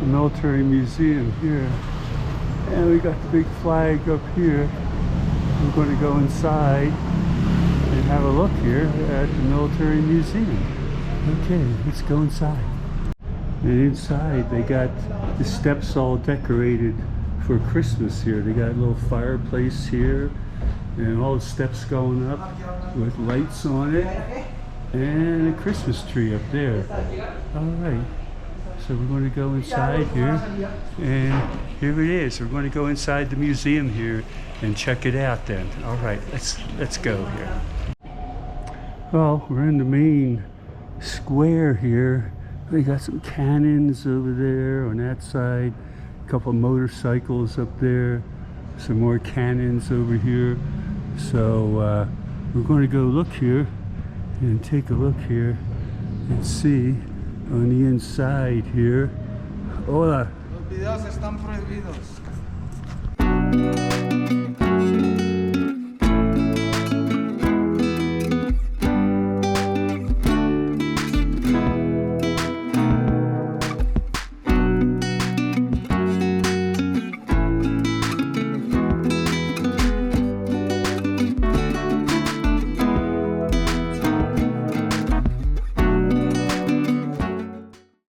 the Military Museum here. And we got the big flag up here. We're going to go inside and have a look here at the Military Museum. Okay, let's go inside. And inside they got the steps all decorated for Christmas here. They got a little fireplace here and all the steps going up with lights on it and a Christmas tree up there. All right, so we're going to go inside here, and here it is. We're going to go inside the museum here and check it out then. All right, let's go here. Well, we're in the main square here. We got some cannons over there on that side, a couple motorcycles up there, some more cannons over here. So we're going to go look here and take a look here and see on the inside here. Hola. Los videos están prohibidos.